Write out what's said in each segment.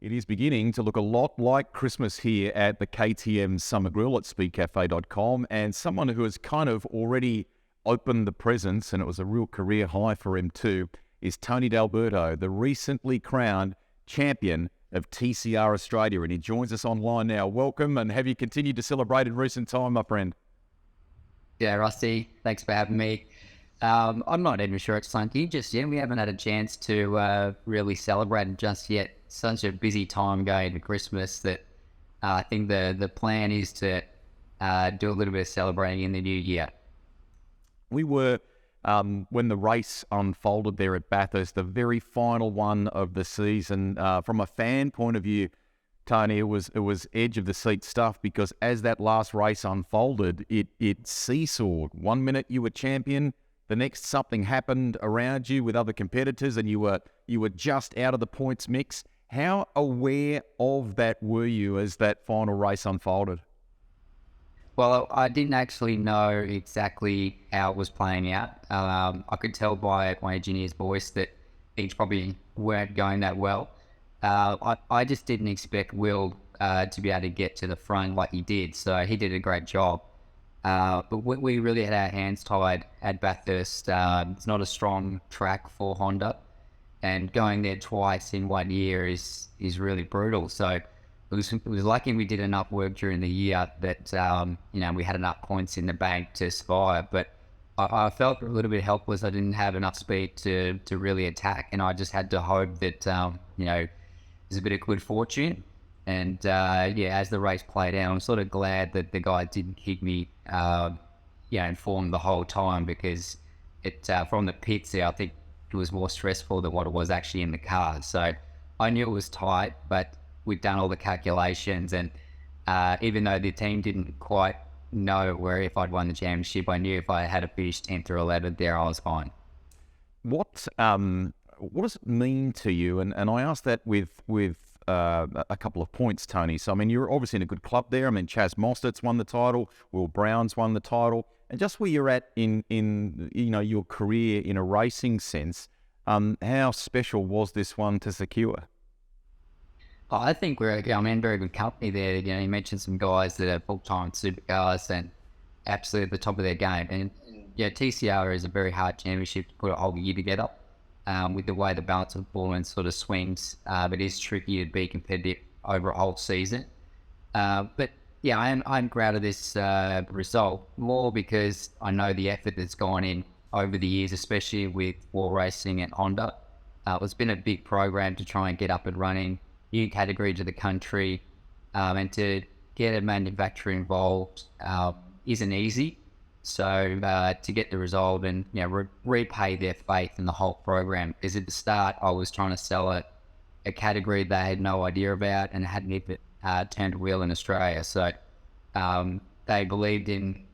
It is beginning to look a lot like Christmas here at the KTM Summer Grill at speedcafe.com, and someone who has kind of already opened the presents, and it was a real career high for him too, is Tony D'Alberto, the recently crowned champion of TCR Australia, and he joins us online now. Welcome, and have you continued to celebrate in recent time, my friend? Yeah, Rusty, thanks for having me. I'm not even sure it's funky just yet. We haven't had a chance to really celebrate it just yet. Such a busy time going to Christmas that I think the plan is to do a little bit of celebrating in the new year. We were, when the race unfolded there at Bathurst, the very final one of the season. From a fan point of view, Tony, it was edge of the seat stuff, because as that last race unfolded, it seesawed. 1 minute you were champion, the next something happened around you with other competitors, and you were just out of the points mix. How aware of that were you as that final race unfolded? Well, I didn't actually know exactly how it was playing out. I could tell by my engineer's voice that things probably weren't going that well. I just didn't expect Will to be able to get to the front like he did, so he did a great job. But we really had our hands tied at Bathurst. It's not a strong track for Honda, and going there twice in 1 year is really brutal. So it was lucky we did enough work during the year that we had enough points in the bank to survive. But I felt a little bit helpless. I didn't have enough speed to really attack, and I just had to hope that there's a bit of good fortune. And as the race played out, I'm sort of glad that the guy didn't keep me informed the whole time, because it from the pits there, I think it was more stressful than what it was actually in the car. So I knew it was tight, but we'd done all the calculations, and even though the team didn't quite know where if I'd won the championship, I knew if I had finished 10th or 11th there, I was fine. What does it mean to you? And I asked that with a couple of points, Tony. So, I mean, you're obviously in a good club there. I mean, Chaz Mostert's won the title, Will Brown's won the title. And just where you're at in your career in a racing sense, how special was this one to secure? I think I'm in very good company there. You mentioned some guys that are full-time Supercars and absolutely at the top of their game. And TCR is a very hard championship to put a whole year together. With the way the balance of performance sort of swings, it is tricky to be competitive over a whole season. But I'm proud of this result, more because I know the effort that's gone in over the years, especially with War Racing and Honda. It's been a big program to try and get up and running, new category to the country, and to get a manufacturer involved isn't easy. So to get the result and repay their faith in the whole program, because at the start I was trying to sell a category they had no idea about and hadn't even turned a wheel in Australia. So they believed in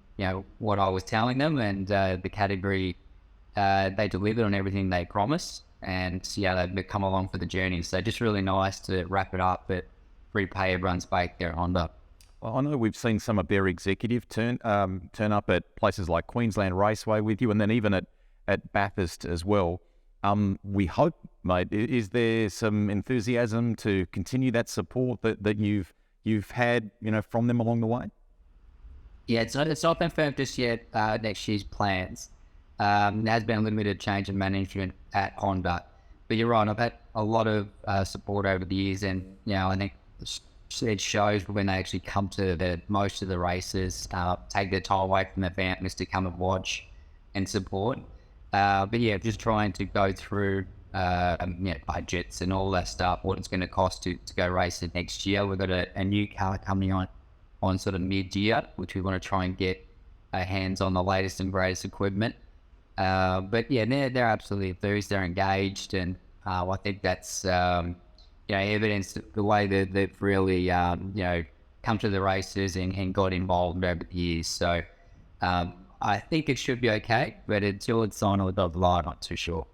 what I was telling them, and the category they delivered on everything they promised, and they've come along for the journey. So just really nice to wrap it up, but repay everyone's faith there at Honda. Well, I know we've seen some of their executive turn up at places like Queensland Raceway with you, and then even at Bathurst as well. We hope, mate, is there some enthusiasm to continue that support that you've had from them along the way? Yeah, it's not confirmed just yet. Next year's plans. There has been a little bit of change in management at Honda, but you're right. I've had a lot of support over the years, and I think it shows when they actually come to most of the races, take their time away from their families to come and watch and support. Just trying to go through budgets and all that stuff, what it's going to cost to go racing next year. We've got a new car coming on sort of mid-year, which we want to try and get our hands on the latest and greatest equipment. They're absolutely enthused, they're engaged, and I think that's evidence the way that they've really come to the races and got involved over the years. So I think it should be okay, but until it's on or the line, I'm not too sure.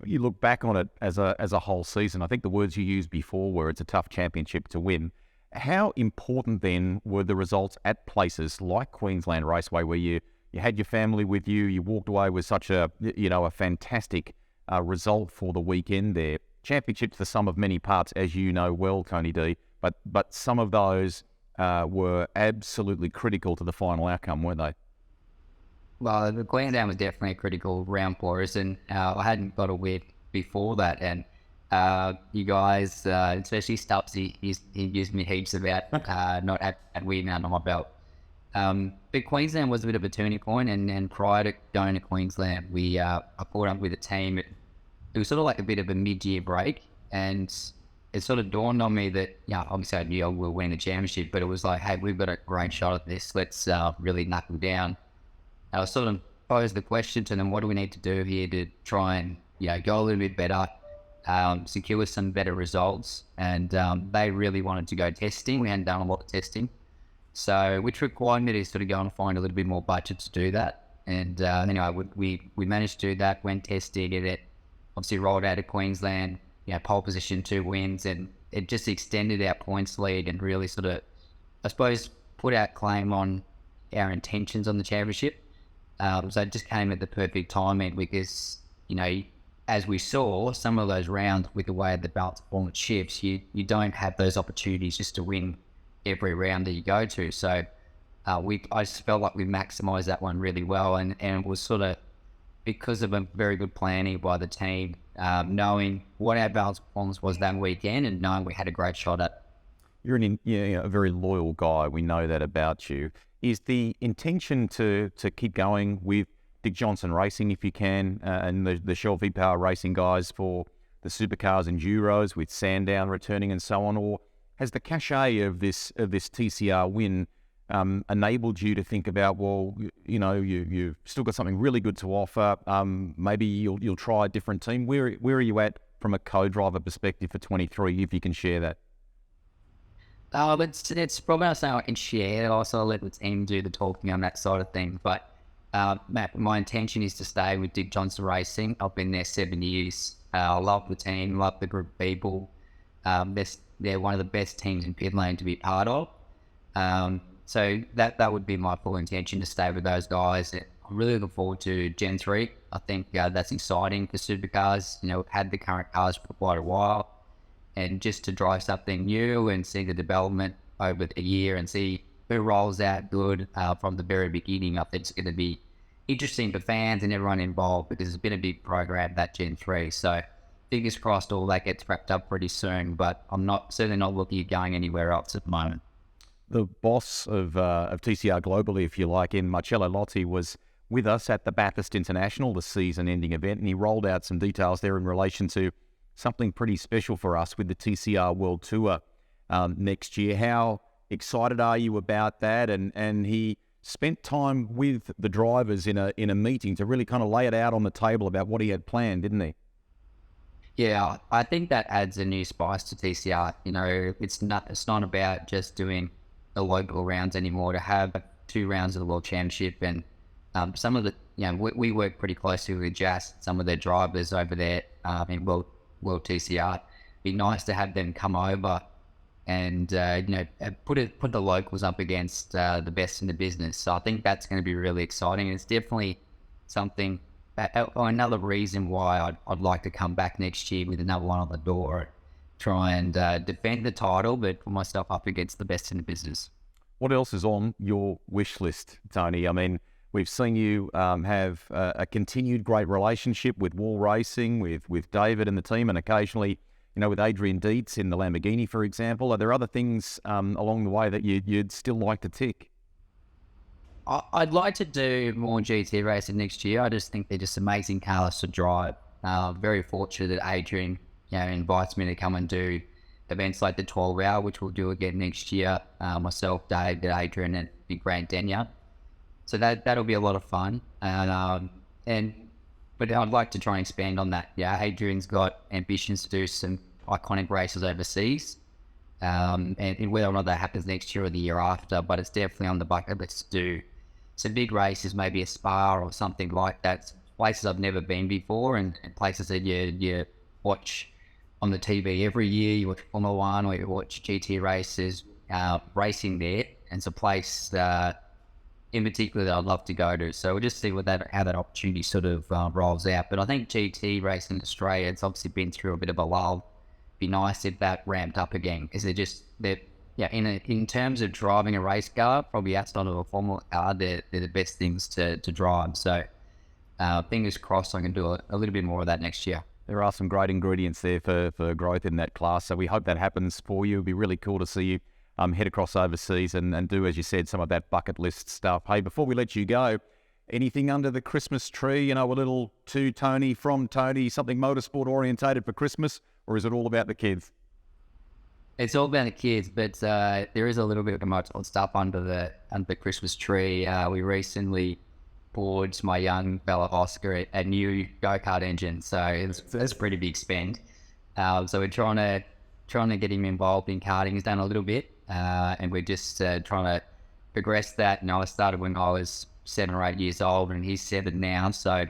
You look back on it as a whole season. I think the words you used before were it's a tough championship to win. How important then were the results at places like Queensland Raceway, where you had your family with you, you walked away with such a fantastic result for the weekend there? championships the sum of many parts, as you know well, Tony D. But some of those were absolutely critical to the final outcome, weren't they? Well, the Queensland was definitely a critical round for us, and I hadn't got a win before that. And you guys, especially Stubbs, he used me heaps about not having a win under my belt. But Queensland was a bit of a turning point, and prior to going to Queensland, I caught up with a team. It was sort of like a bit of a mid-year break, and it sort of dawned on me that, obviously I knew we'll win the championship, but it was like, hey, we've got a great shot at this. Let's really knuckle down. I was sort of posed the question to them, what do we need to do here to try and go a little bit better, secure some better results, and they really wanted to go testing. We hadn't done a lot of testing, so which required me to sort of go and find a little bit more budget to do that. And anyway, we managed to do that, went testing it, obviously rolled out of Queensland, pole position, 2 wins, and it just extended our points lead and really sort of, I suppose, put our claim on our intentions on the championship. So it just came at the perfect timing because, as we saw, some of those rounds with the way the balance performance shifts, you don't have those opportunities just to win every round that you go to. So I just felt like we maximised that one really well, and it was sort of because of a very good planning by the team, knowing what our balance performance was that weekend and knowing we had a great shot at. You're a very loyal guy. We know that about you. Is the intention to keep going with Dick Johnson Racing, if you can, and the Shell V-Power Racing guys for the Supercars and Duros with Sandown returning and so on, or has the cachet of this TCR win enabled you to think about, well, you've still got something really good to offer. Maybe you'll try a different team. Where are you at from a co-driver perspective for 23, if you can share that? It's probably not something I can share. Also, I'll let the team do the talking on that side of things. But Matt, my intention is to stay with Dick Johnson Racing. I've been there 7 years. I love the team, love the group of people. They're one of the best teams in pit lane to be part of. So that would be my full intention, to stay with those guys. I'm really looking forward to Gen 3. I think that's exciting for Supercars. We've had the current cars for quite a while. And just to drive something new and see the development over the year and see who rolls out good from the very beginning, I think it's going to be interesting for fans and everyone involved, because it's been a big program, that Gen 3. So fingers crossed all that gets wrapped up pretty soon, but I'm certainly not looking at going anywhere else at the moment. The boss of TCR globally, if you like, in Marcello Lotti, was with us at the Bathurst International, the season-ending event, and he rolled out some details there in relation to something pretty special for us with the TCR World Tour next year. How excited are you about that? And he spent time with the drivers in a meeting to really kind of lay it out on the table about what he had planned, didn't he? Yeah, I think that adds a new spice to TCR. It's not about just doing the local rounds anymore. To have 2 rounds of the World Championship, and some of the, we work pretty closely with Jazz, some of their drivers over there in World TCR. It'd be nice to have them come over and put the locals up against the best in the business. So I think that's going to be really exciting. It's definitely something, another reason why I'd like to come back next year with another one on the door, try and defend the title, but put myself up against the best in the business. What else is on your wish list, Tony? I mean, we've seen you have a continued great relationship with Wall Racing, with David and the team, and occasionally, with Adrian Dietz in the Lamborghini, for example. Are there other things along the way that you'd still like to tick? I'd like to do more GT racing next year. I just think they're just amazing cars to drive. Very fortunate that Adrian, invites me to come and do events like the 12 hour, which we'll do again next year. Myself, Dave, Adrian, and Big Grant Denya. So that'll be a lot of fun. But I'd like to try and expand on that. Yeah, Adrian's got ambitions to do some iconic races overseas. And whether or not that happens next year or the year after, but it's definitely on the bucket list to do some big races, maybe a Spa or something like that. Places I've never been before, and places that you watch on the TV every year. You watch Formula One or you watch GT races, racing there. And it's a place in particular that I'd love to go to. So we'll just see how that opportunity sort of rolls out. But I think GT racing in Australia, it's obviously been through a bit of a lull. Be nice if that ramped up again. Is it just that? Yeah, in terms of driving a race car, probably outside of a Formula car, they're the best things to drive. So fingers crossed I can do a little bit more of that next year. There are some great ingredients there for growth in that class, so we hope that happens for you. It'd be really cool to see you head across overseas and do, as you said, some of that bucket list stuff. Hey, before we let you go, anything under the Christmas tree, you know, a little to Tony, from Tony, something motorsport orientated for Christmas, or is it all about the kids? It's all about the kids, but there is a little bit of motorsport stuff under the Christmas tree. We recently bought my young fella Oscar a new go-kart engine, so it's a pretty big spend. So we're trying to get him involved in karting. He's done a little bit, and we're just trying to progress that. I started when I was 7 or 8 years old, and he's 7 now. So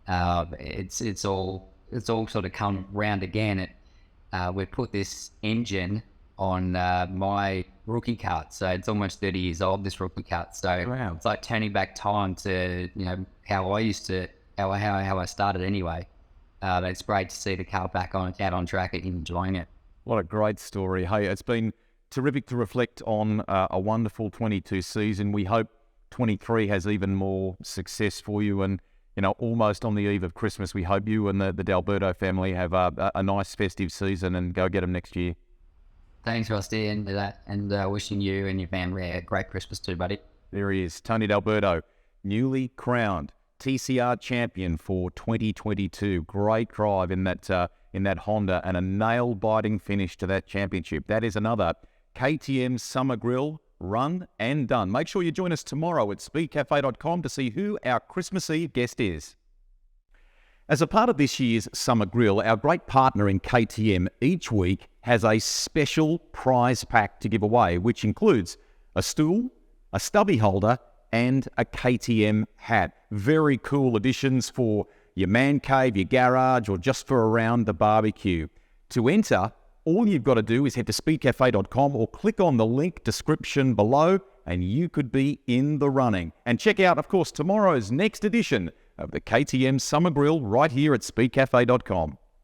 it's all sort of come round again. We put this engine on my rookie kart, so it's almost 30 years old, this rookie kart. So wow. It's like turning back time to how I started anyway. It's great to see the car back out on track and enjoying it. What a great story. Hey, it's been terrific to reflect on a wonderful 22 season. We hope 23 has even more success for you, and almost on the eve of Christmas, we hope you and the D'Alberto family have a nice festive season and go get them next year. Thanks, Rusty, and wishing you and your family a great Christmas too, buddy. There he is, Tony D'Alberto, newly crowned TCR champion for 2022. Great drive in that Honda and a nail-biting finish to that championship. That is another KTM Summer Grill run and done. Make sure you join us tomorrow at speedcafe.com to see who our Christmas Eve guest is. As a part of this year's Summer Grill, our great partner in KTM each week has a special prize pack to give away, which includes a stool, a stubby holder, and a KTM hat. Very cool additions for your man cave, your garage, or just for around the barbecue. To enter, all you've got to do is head to speedcafe.com or click on the link description below, and you could be in the running. And check out, of course, tomorrow's next edition of the KTM Summer Grill right here at speedcafe.com.